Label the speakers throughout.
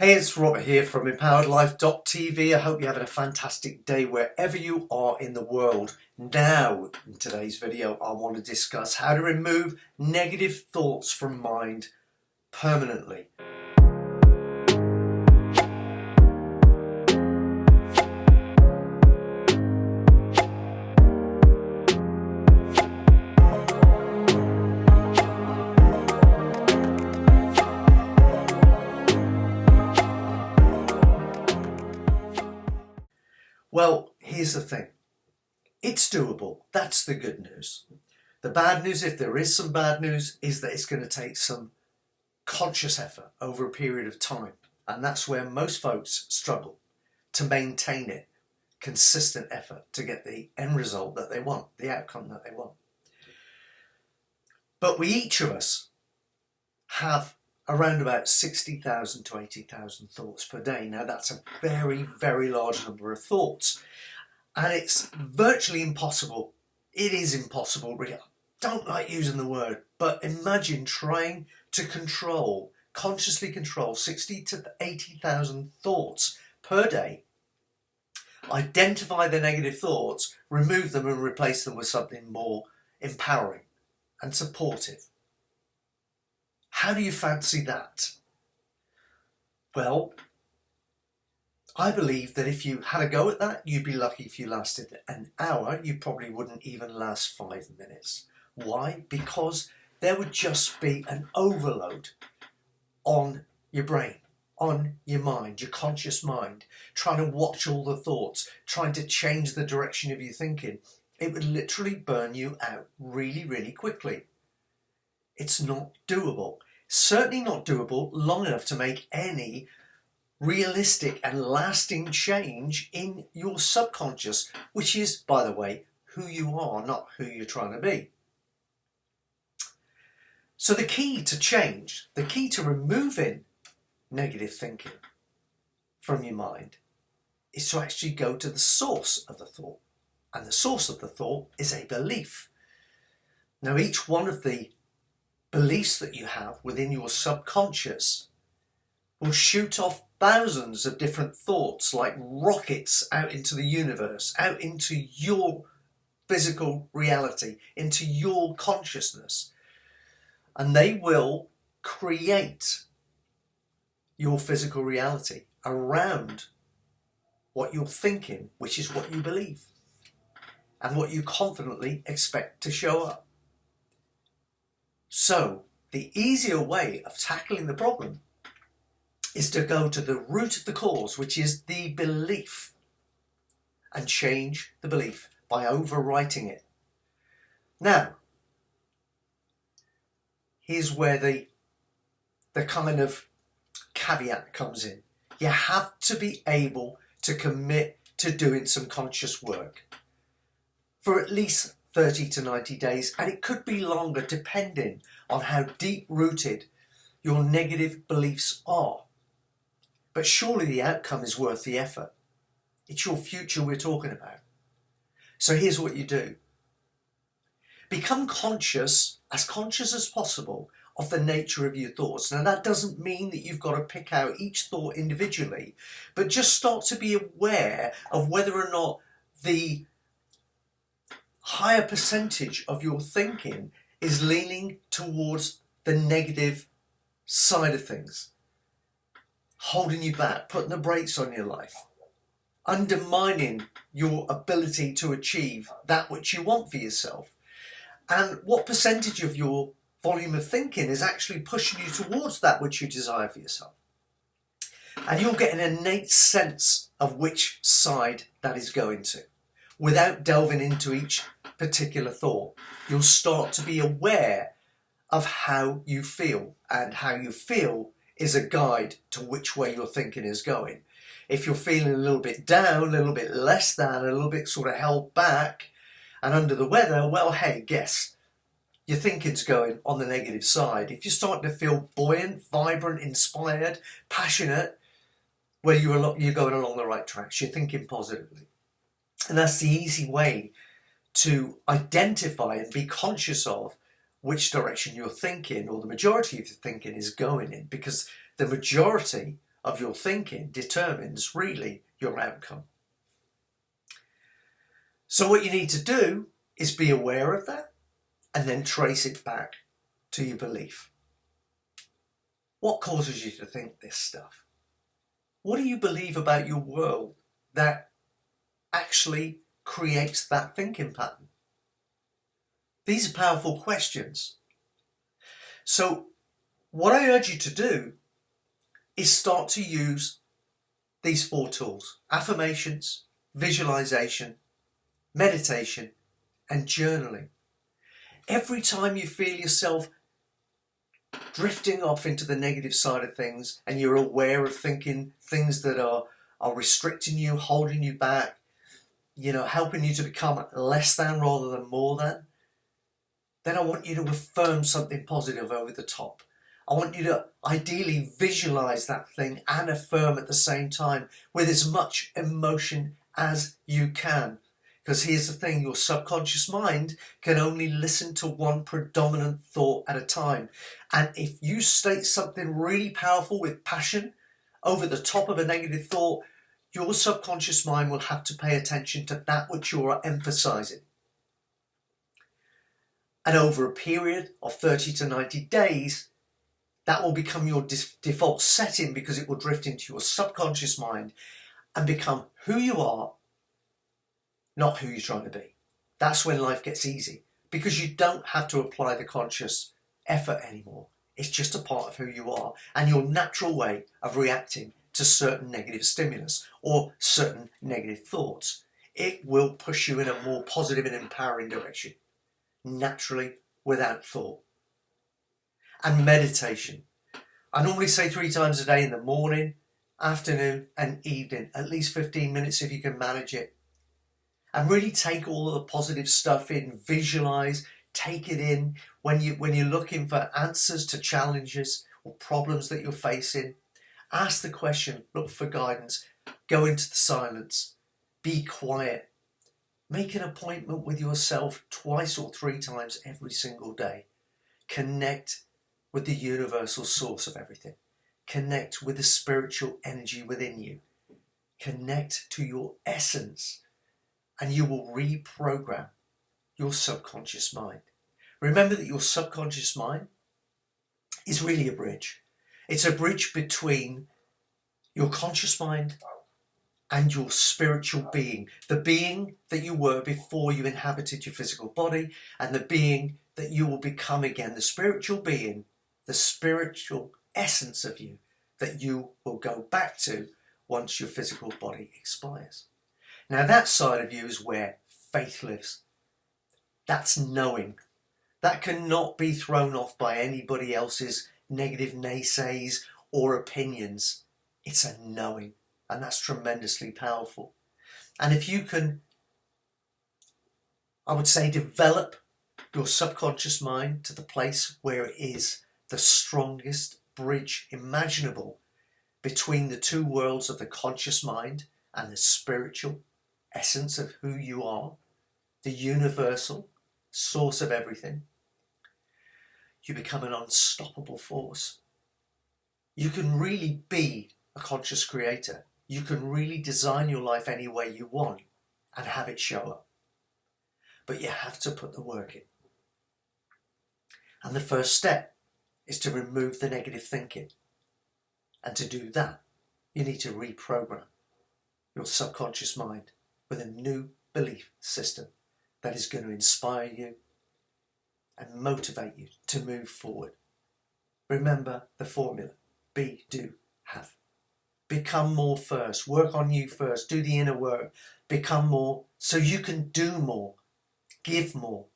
Speaker 1: Hey, it's Robert here from empoweredlife.tv. I hope you're having a fantastic day wherever you are in the world. Now, in today's video, I want to discuss how to remove negative thoughts from mind permanently. Well, here's the thing. It's doable. That's the good news. The bad news, if there is some bad news, is that it's going to take some conscious effort over a period of time. And that's where most folks struggle to maintain it. Consistent effort to get the end result that they want, the outcome that they want. But each of us have around about 60,000 to 80,000 thoughts per day. Now that's a very, very large number of thoughts. And it's virtually impossible. It is impossible, really. I don't like using the word, but imagine trying to consciously control 60 to 80,000 thoughts per day. Identify the negative thoughts, remove them and replace them with something more empowering and supportive. How do you fancy that? Well, I believe that if you had a go at that, you'd be lucky if you lasted an hour. You probably wouldn't even last 5 minutes. Why? Because there would just be an overload on your brain, on your mind, your conscious mind, trying to watch all the thoughts, trying to change the direction of your thinking. It would literally burn you out really, really quickly. It's not doable. Certainly not doable long enough to make any realistic and lasting change in your subconscious, which is, by the way, who you are, not who you're trying to be. So the key to change, the key to removing negative thinking from your mind is to actually go to the source of the thought. And the source of the thought is a belief. Now, each one of the beliefs that you have within your subconscious will shoot off thousands of different thoughts like rockets out into the universe, out into your physical reality, into your consciousness. And they will create your physical reality around what you're thinking, which is what you believe and what you confidently expect to show up. So, the easier way of tackling the problem is to go to the root of the cause, which is the belief, and change the belief by overwriting it. Now, here's where the kind of caveat comes in. You have to be able to commit to doing some conscious work for at least 30 to 90 days, and it could be longer depending on how deep-rooted your negative beliefs are. But surely the outcome is worth the effort. It's your future we're talking about. So here's what you do. Become conscious as possible of the nature of your thoughts. Now that doesn't mean that you've got to pick out each thought individually, but just start to be aware of whether or not the higher percentage of your thinking is leaning towards the negative side of things, holding you back, putting the brakes on your life, undermining your ability to achieve that which you want for yourself. And what percentage of your volume of thinking is actually pushing you towards that which you desire for yourself. And you'll get an innate sense of which side that is going to. Without delving into each particular thought, you'll start to be aware of how you feel, and how you feel is a guide to which way your thinking is going. If you're feeling a little bit down, a little bit less than, a little bit sort of held back and under the weather, well, hey, guess your thinking's going on the negative side. If you're starting to feel buoyant, vibrant, inspired, passionate, well, you're going along the right tracks. You're thinking positively. And that's the easy way to identify and be conscious of which direction you're thinking, or the majority of your thinking is going in, because the majority of your thinking determines really your outcome. So what you need to do is be aware of that and then trace it back to your belief. What causes you to think this stuff? What do you believe about your world that actually creates that thinking pattern? These are powerful questions. So what I urge you to do is start to use these 4 tools: affirmations, visualization, meditation, and journaling. Every time you feel yourself drifting off into the negative side of things and you're aware of thinking things that are restricting you, holding you back, helping you to become less than rather than more than, then I want you to affirm something positive over the top. I want you to ideally visualize that thing and affirm at the same time with as much emotion as you can. Because here's the thing, your subconscious mind can only listen to one predominant thought at a time. And if you state something really powerful with passion over the top of a negative thought, your subconscious mind will have to pay attention to that which you're emphasizing. And over a period of 30 to 90 days, that will become your default setting, because it will drift into your subconscious mind and become who you are, not who you're trying to be. That's when life gets easy, because you don't have to apply the conscious effort anymore. It's just a part of who you are and your natural way of reacting to certain negative stimulus or certain negative thoughts. It will push you in a more positive and empowering direction, naturally, without thought. And meditation. I normally say 3 times a day, in the morning, afternoon and evening, at least 15 minutes if you can manage it. And really take all of the positive stuff in, visualize, take it in. When you're looking for answers to challenges or problems that you're facing, ask the question, look for guidance, go into the silence, be quiet. Make an appointment with yourself 2 or 3 times every single day. Connect with the universal source of everything. Connect with the spiritual energy within you. Connect to your essence, and you will reprogram your subconscious mind. Remember that your subconscious mind is really a bridge. It's a bridge between your conscious mind and your spiritual being, the being that you were before you inhabited your physical body, and the being that you will become again, the spiritual being, the spiritual essence of you that you will go back to once your physical body expires. Now that side of you is where faith lives. That's knowing. That cannot be thrown off by anybody else's negative naysays or opinions. It's a knowing, and that's tremendously powerful. And if you can, I would say, develop your subconscious mind to the place where it is the strongest bridge imaginable between the 2 worlds of the conscious mind and the spiritual essence of who you are, the universal source of everything, you become an unstoppable force. You can really be a conscious creator. You can really design your life any way you want and have it show up. But you have to put the work in. And the first step is to remove the negative thinking. And to do that, you need to reprogram your subconscious mind with a new belief system that is going to inspire you and motivate you to move forward. Remember the formula: be, do, have. Become more first. Work on you first. Do the inner work. Become more so you can do more. Give more.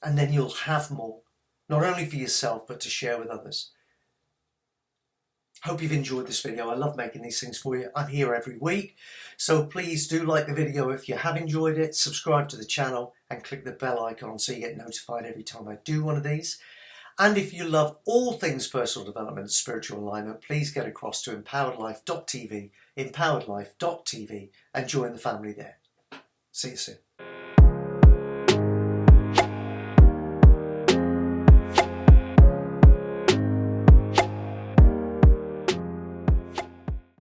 Speaker 1: And then you'll have more, not only for yourself, but to share with others. Hope you've enjoyed this video. I love making these things for you. I'm here every week. So please do like the video if you have enjoyed it. Subscribe to the channel and click the bell icon so you get notified every time I do one of these. And if you love all things personal development and spiritual alignment, please get across to empoweredlife.tv, empoweredlife.tv, and join the family there. See you soon.